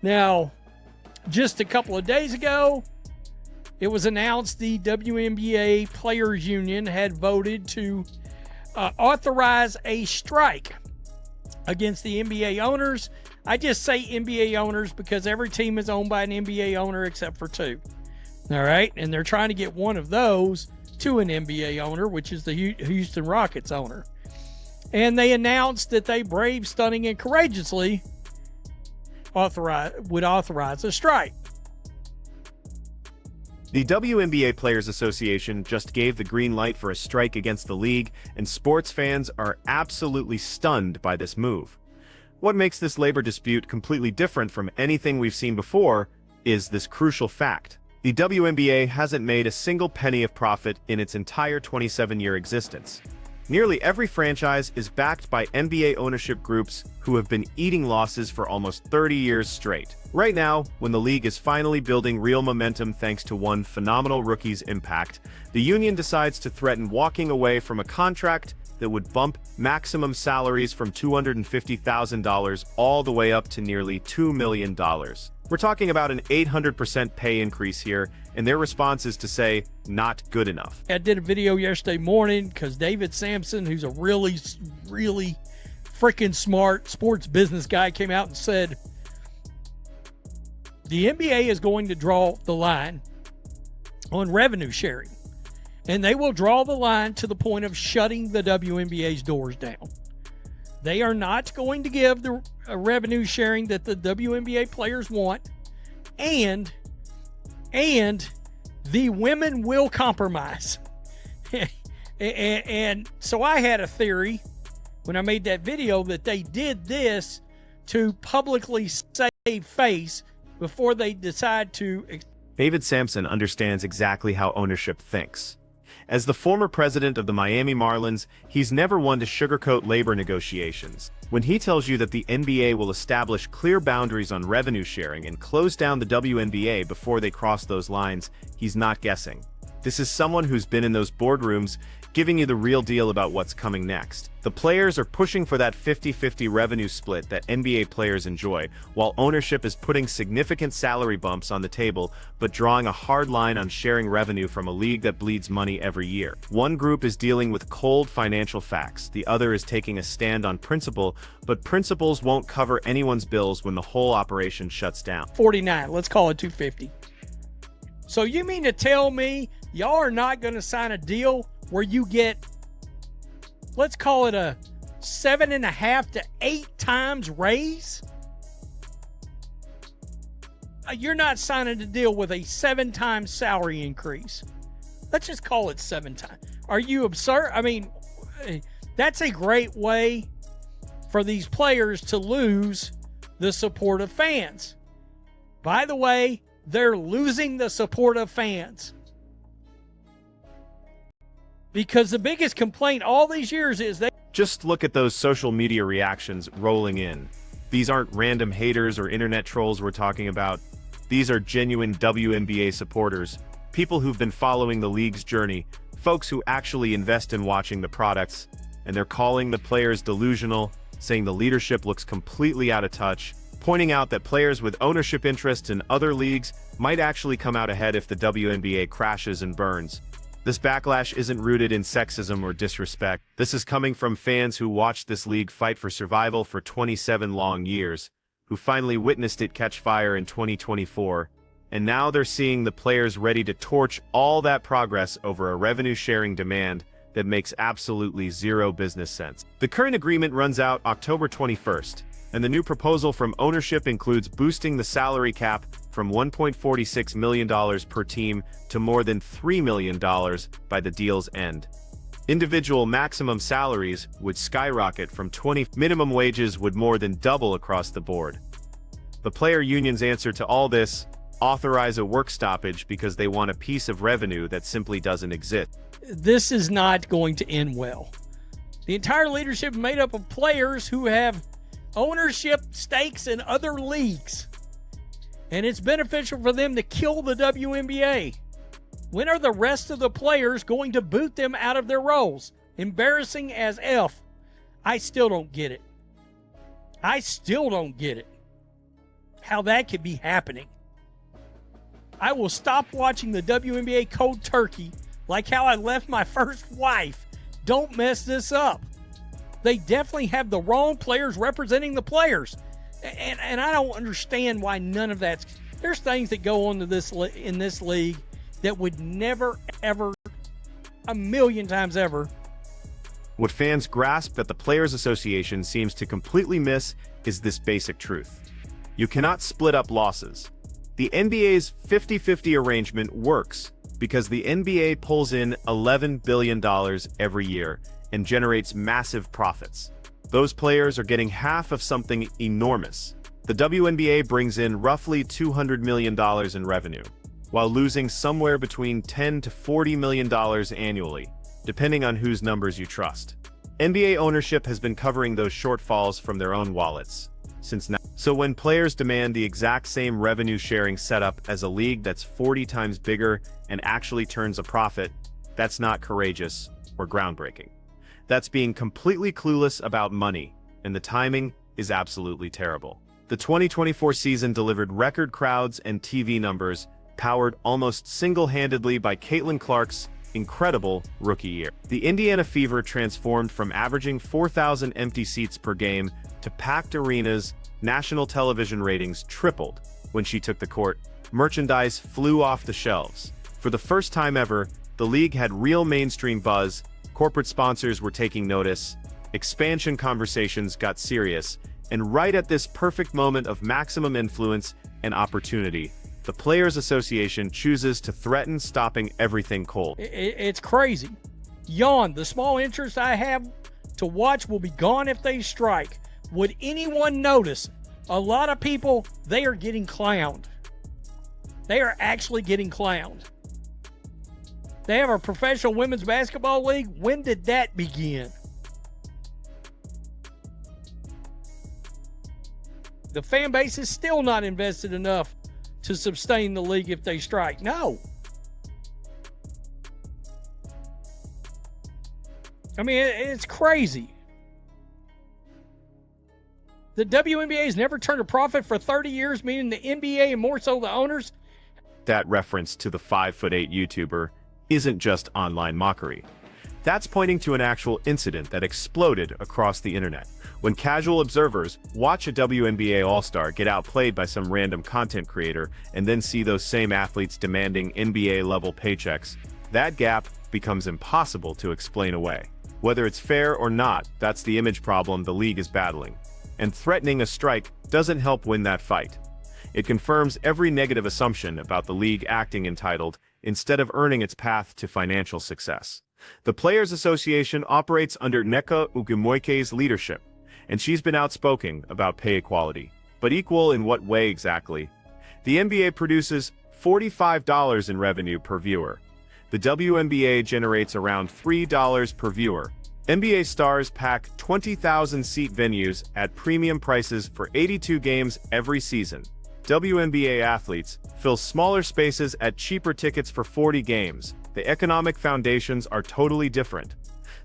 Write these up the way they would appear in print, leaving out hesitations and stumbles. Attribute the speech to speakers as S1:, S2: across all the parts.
S1: Now, just a couple of days ago, it was announced the WNBA Players Union had voted to authorize a strike against the NBA owners. I just say NBA owners because every team is owned by an NBA owner except for two. All right? And they're trying to get one of those to an NBA owner, which is the Houston Rockets owner. And they announced that they brave, stunning, and courageously would authorize a strike.
S2: The WNBA Players Association just gave the green light for a strike against the league, and sports fans are absolutely stunned by this move. What makes this labor dispute completely different from anything we've seen before is this crucial fact. The WNBA hasn't made a single penny of profit in its entire 27-year existence. Nearly every franchise is backed by NBA ownership groups who have been eating losses for almost 30 years straight. Right now, when the league is finally building real momentum thanks to one phenomenal rookie's impact, the union decides to threaten walking away from a contract that would bump maximum salaries from $250,000 all the way up to nearly $2 million. We're talking about an 800% pay increase here, and their response is to say, not good enough.
S1: I did a video yesterday morning because David Sampson, who's a really, really freaking smart sports business guy, came out and said, the NBA is going to draw the line on revenue sharing. And they will draw the line to the point of shutting the WNBA's doors down. They are not going to give the revenue sharing that the WNBA players want. And the women will compromise. and so I had a theory when I made that video that they did this to publicly save face before they decide to.
S2: David Sampson understands exactly how ownership thinks. As the former president of the Miami Marlins, he's never one to sugarcoat labor negotiations. When he tells you that the NBA will establish clear boundaries on revenue sharing and close down the WNBA before they cross those lines, he's not guessing. This is someone who's been in those boardrooms, giving you the real deal about what's coming next. The players are pushing for that 50-50 revenue split that NBA players enjoy, while ownership is putting significant salary bumps on the table, but drawing a hard line on sharing revenue from a league that bleeds money every year. One group is dealing with cold financial facts, the other is taking a stand on principle, but principles won't cover anyone's bills when the whole operation shuts down.
S1: 49, let's call it 250. So you mean to tell me y'all are not going to sign a deal where you get, let's call it a 7.5 to 8 times raise? You're not signing a deal with a 7 times salary increase. Let's just call it 7 times. Are you absurd? I mean, that's a great way for these players to lose the support of fans. By the way, they're losing the support of fans. Because the biggest complaint all these years is they...
S2: Just look at those social media reactions rolling in. These aren't random haters or internet trolls we're talking about. These are genuine WNBA supporters, people who've been following the league's journey, folks who actually invest in watching the products, and they're calling the players delusional, saying the leadership looks completely out of touch, pointing out that players with ownership interests in other leagues might actually come out ahead if the WNBA crashes and burns. This backlash isn't rooted in sexism or disrespect. This is coming from fans who watched this league fight for survival for 27 long years, who finally witnessed it catch fire in 2024, and now they're seeing the players ready to torch all that progress over a revenue-sharing demand that makes absolutely zero business sense. The current agreement runs out October 21st, and the new proposal from ownership includes boosting the salary cap from $1.46 million per team to more than $3 million by the deal's end. Individual maximum salaries would skyrocket from 20 minimum wages would more than double across the board. The player union's answer to all this: authorize a work stoppage because they want a piece of revenue that simply doesn't exist.
S1: This is not going to end well. The entire leadership is made up of players who have ownership stakes in other leagues. And it's beneficial for them to kill the WNBA. When are the rest of the players going to boot them out of their roles? Embarrassing as F. I still don't get it. I still don't get it. how that could be happening. I will stop watching the WNBA cold turkey like how I left my first wife. Don't mess this up. They definitely have the wrong players representing the players. And I don't understand why none of that's... There's things that go on in this league that would never, ever, a million times ever.
S2: What fans grasp that the Players Association seems to completely miss is this basic truth. You cannot split up losses. The NBA's 50-50 arrangement works because the NBA pulls in $11 billion every year and generates massive profits. Those players are getting half of something enormous. The WNBA brings in roughly $200 million in revenue, while losing somewhere between $10 to $40 million annually, depending on whose numbers you trust. NBA ownership has been covering those shortfalls from their own wallets since now. So when players demand the exact same revenue-sharing setup as a league that's 40 times bigger and actually turns a profit, that's not courageous or groundbreaking. That's being completely clueless about money, and the timing is absolutely terrible. The 2024 season delivered record crowds and TV numbers, powered almost single-handedly by Caitlin Clark's incredible rookie year. The Indiana Fever transformed from averaging 4,000 empty seats per game to packed arenas. National television ratings tripled when she took the court. Merchandise flew off the shelves. For the first time ever, the league had real mainstream buzz. Corporate sponsors were taking notice. Expansion conversations got serious. And right at this perfect moment of maximum influence and opportunity, the Players Association chooses to threaten stopping everything cold.
S1: It's crazy. Yawn, the small interest I have to watch will be gone if they strike. Would anyone notice? A lot of people, they are getting clowned. They are actually getting clowned. They have a professional women's basketball league. When did that begin? The fan base is still not invested enough to sustain the league if they strike. No. I mean, it's crazy. The WNBA has never turned a profit for 30 years, meaning the NBA and more so the owners.
S2: That reference to the 5'8" YouTuber isn't just online mockery. That's pointing to an actual incident that exploded across the internet. When casual observers watch a WNBA All-Star get outplayed by some random content creator and then see those same athletes demanding NBA-level paychecks, that gap becomes impossible to explain away. Whether it's fair or not, that's the image problem the league is battling. And threatening a strike doesn't help win that fight. It confirms every negative assumption about the league acting entitled instead of earning its path to financial success. The Players Association operates under Nneka Ogwumike's leadership, and she's been outspoken about pay equality. But equal in what way exactly? The NBA produces $45 in revenue per viewer. The WNBA generates around $3 per viewer. NBA stars pack 20,000-seat venues at premium prices for 82 games every season. WNBA athletes fill smaller spaces at cheaper tickets for 40 games. The economic foundations are totally different.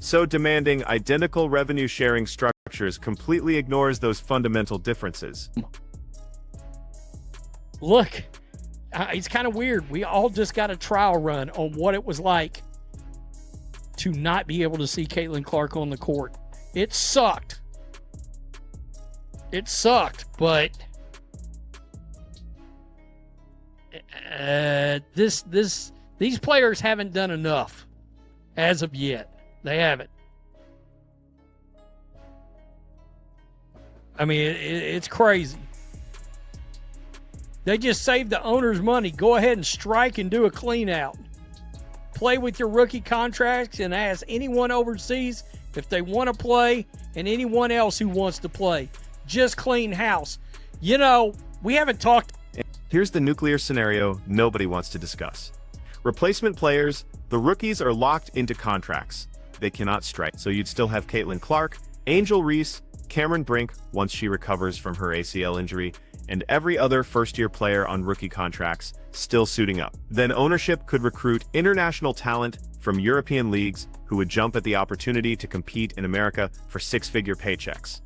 S2: So demanding identical revenue-sharing structures completely ignores those fundamental differences.
S1: Look, it's kind of weird. We all just got a trial run on what it was like to not be able to see Caitlin Clark on the court. It sucked. It sucked, but these players haven't done enough as of yet. They haven't. I mean, it's crazy. They just saved the owner's money. Go ahead and strike and do a clean out. Play with your rookie contracts and ask anyone overseas if they want to play and anyone else who wants to play. Just clean house. You know, we haven't talked.
S2: Here's the nuclear scenario nobody wants to discuss. Replacement players, the rookies are locked into contracts. They cannot strike. So you'd still have Caitlin Clark, Angel Reese, Cameron Brink once she recovers from her ACL injury, and every other first-year player on rookie contracts still suiting up. Then ownership could recruit international talent from European leagues who would jump at the opportunity to compete in America for six-figure paychecks.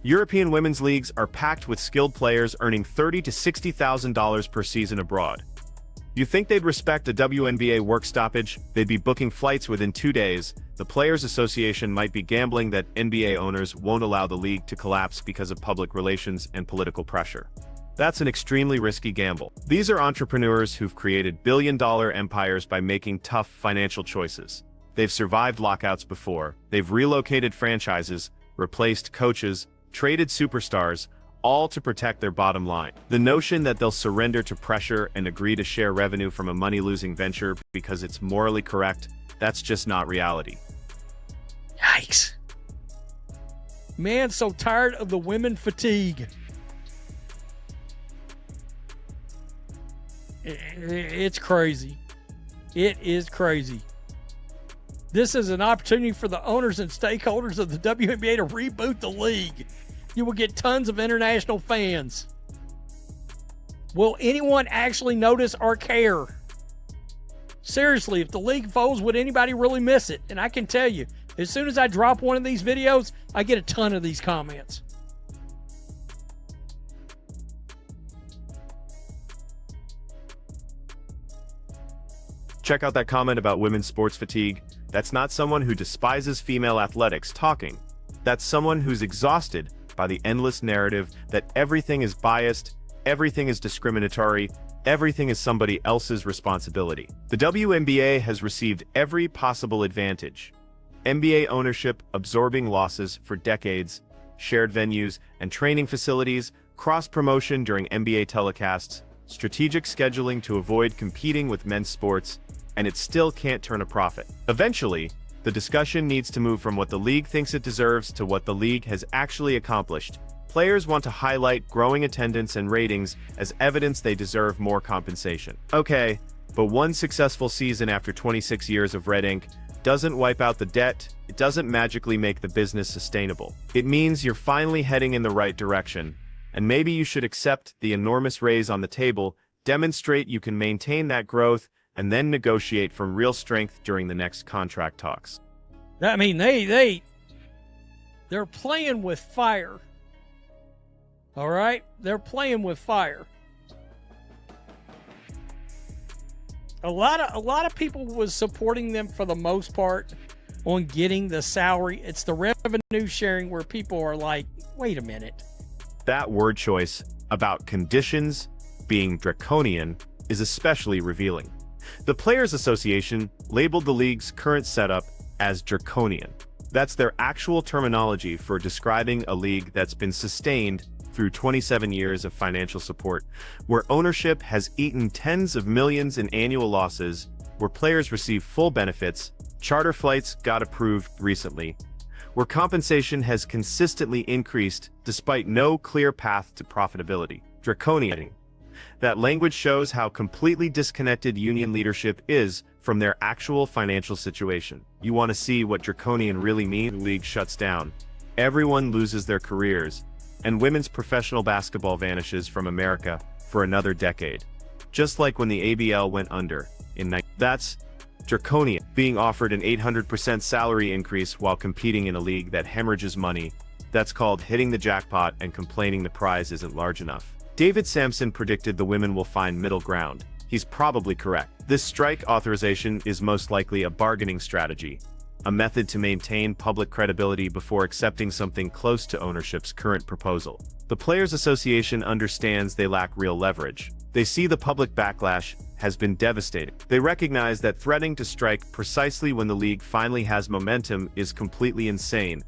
S2: European women's leagues are packed with skilled players earning $30,000 to $60,000 per season abroad. You think they'd respect a WNBA work stoppage? They'd be booking flights within 2 days. The Players Association might be gambling that NBA owners won't allow the league to collapse because of public relations and political pressure. That's an extremely risky gamble. These are entrepreneurs who've created billion-dollar empires by making tough financial choices. They've survived lockouts before. They've relocated franchises, replaced coaches, traded superstars, all to protect their bottom line. The notion that they'll surrender to pressure and agree to share revenue from a money-losing venture because it's morally correct, that's just not reality.
S1: Yikes. Man, so tired of the women fatigue. It's crazy. It is crazy. This is an opportunity for the owners and stakeholders of the WNBA to reboot the league. You will get tons of international fans. Will anyone actually notice or care? Seriously, if the league folds, would anybody really miss it? And I can tell you, as soon as I drop one of these videos, I get a ton of these comments.
S2: Check out that comment about women's sports fatigue. That's not someone who despises female athletics talking. That's someone who's exhausted by the endless narrative that everything is biased, everything is discriminatory, everything is somebody else's responsibility. The WNBA has received every possible advantage. NBA ownership absorbing losses for decades, shared venues and training facilities, cross-promotion during NBA telecasts, strategic scheduling to avoid competing with men's sports, and it still can't turn a profit. Eventually, the discussion needs to move from what the league thinks it deserves to what the league has actually accomplished. Players want to highlight growing attendance and ratings as evidence they deserve more compensation. Okay, but one successful season after 26 years of red ink doesn't wipe out the debt. It doesn't magically make the business sustainable. It means you're finally heading in the right direction, and maybe you should accept the enormous raise on the table, demonstrate you can maintain that growth, and then negotiate from real strength during the next contract talks.
S1: I mean, they're playing with fire. All right? They're playing with fire. A lot of people was supporting them for the most part on getting the salary. It's the revenue sharing where people are like, wait a minute.
S2: That word choice about conditions being draconian is especially revealing. The Players Association labeled the league's current setup as draconian. That's their actual terminology for describing a league that's been sustained through 27 years of financial support, where ownership has eaten tens of millions in annual losses, where players receive full benefits, charter flights got approved recently, where compensation has consistently increased despite no clear path to profitability. Draconian. That language shows how completely disconnected union leadership is from their actual financial situation. You want to see what draconian really means? The league shuts down. Everyone loses their careers, and women's professional basketball vanishes from America for another decade. Just like when the ABL went under in That's draconian. Being offered an 800% salary increase while competing in a league that hemorrhages money. That's called hitting the jackpot and complaining the prize isn't large enough. David Sampson predicted the women will find middle ground. He's probably correct. This strike authorization is most likely a bargaining strategy, a method to maintain public credibility before accepting something close to ownership's current proposal. The Players Association understands they lack real leverage. They see the public backlash has been devastating. They recognize that threatening to strike precisely when the league finally has momentum is completely insane.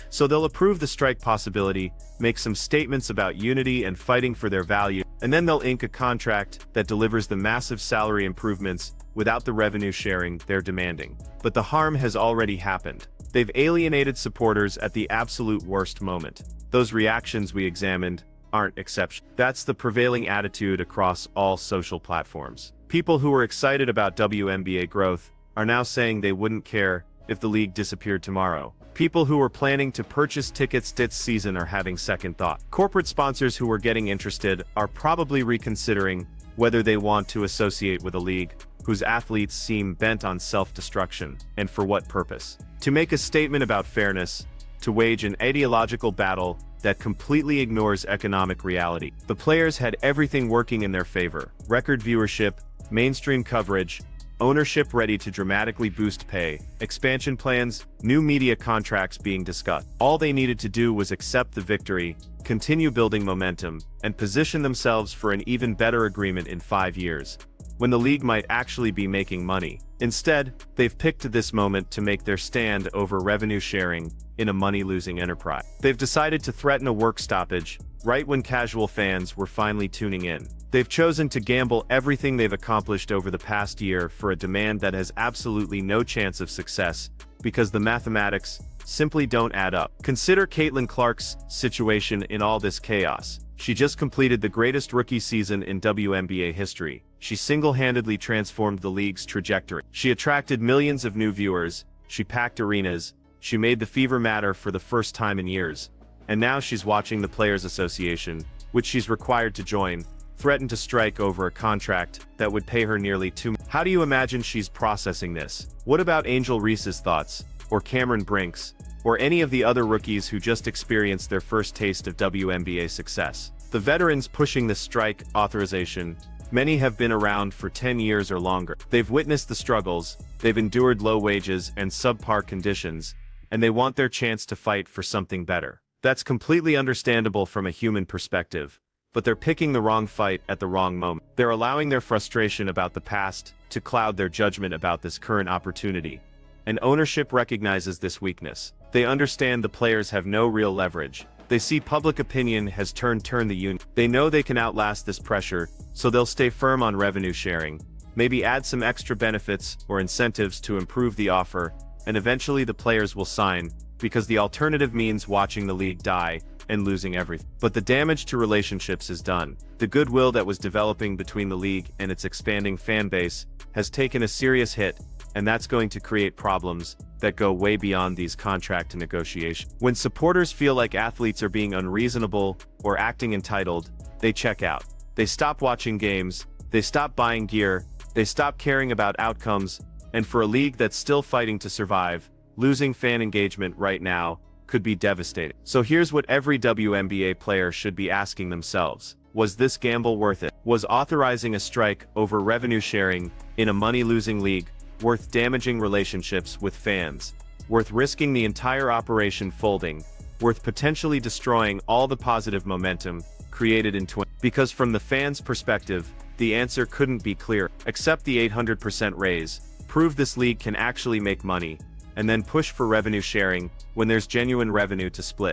S2: So they'll approve the strike possibility, make some statements about unity and fighting for their value, and then they'll ink a contract that delivers the massive salary improvements without the revenue sharing they're demanding. But the harm has already happened. They've alienated supporters at the absolute worst moment. Those reactions we examined aren't exceptional. That's the prevailing attitude across all social platforms. People who were excited about WNBA growth are now saying they wouldn't care if the league disappeared tomorrow. People who were planning to purchase tickets this season are having second thought. Corporate sponsors who were getting interested are probably reconsidering whether they want to associate with a league whose athletes seem bent on self-destruction, and for what purpose. To make a statement about fairness, to wage an ideological battle that completely ignores economic reality. The players had everything working in their favor: record viewership, mainstream coverage, ownership ready to dramatically boost pay, expansion plans, new media contracts being discussed. All they needed to do was accept the victory, continue building momentum, and position themselves for an even better agreement in 5 years, when the league might actually be making money. Instead, they've picked this moment to make their stand over revenue sharing in a money-losing enterprise. They've decided to threaten a work stoppage right when casual fans were finally tuning in. They've chosen to gamble everything they've accomplished over the past year for a demand that has absolutely no chance of success, because the mathematics simply don't add up. Consider Caitlin Clark's situation in all this chaos. She just completed the greatest rookie season in WNBA history. She single-handedly transformed the league's trajectory. She attracted millions of new viewers, she packed arenas, she made the fever matter for the first time in years. And now she's watching the Players Association, which she's required to join, threaten to strike over a contract that would pay her nearly $2 million. How do you imagine she's processing this? What about Angel Reese's thoughts, or Cameron Brink's, or any of the other rookies who just experienced their first taste of WNBA success? The veterans pushing the strike authorization, many have been around for 10 years or longer. They've witnessed the struggles, they've endured low wages and subpar conditions, and they want their chance to fight for something better. That's completely understandable from a human perspective, but they're picking the wrong fight at the wrong moment. They're allowing their frustration about the past to cloud their judgment about this current opportunity. And ownership recognizes this weakness. They understand the players have no real leverage. They see public opinion has turned the union. They know they can outlast this pressure, so they'll stay firm on revenue sharing, maybe add some extra benefits or incentives to improve the offer, and eventually the players will sign, because the alternative means watching the league die and losing everything. But the damage to relationships is done. The goodwill that was developing between the league and its expanding fan base has taken a serious hit, and that's going to create problems that go way beyond these contract negotiations. When supporters feel like athletes are being unreasonable or acting entitled, they check out. They stop watching games, they stop buying gear, they stop caring about outcomes, and for a league that's still fighting to survive, losing fan engagement right now could be devastating. So here's what every WNBA player should be asking themselves. Was this gamble worth it? Was authorizing a strike over revenue sharing in a money-losing league worth damaging relationships with fans? Worth risking the entire operation folding? Worth potentially destroying all the positive momentum created in 20? Because from the fans' perspective, the answer couldn't be clear. Accept the 800% raise, prove this league can actually make money, and then push for revenue sharing when there's genuine revenue to split.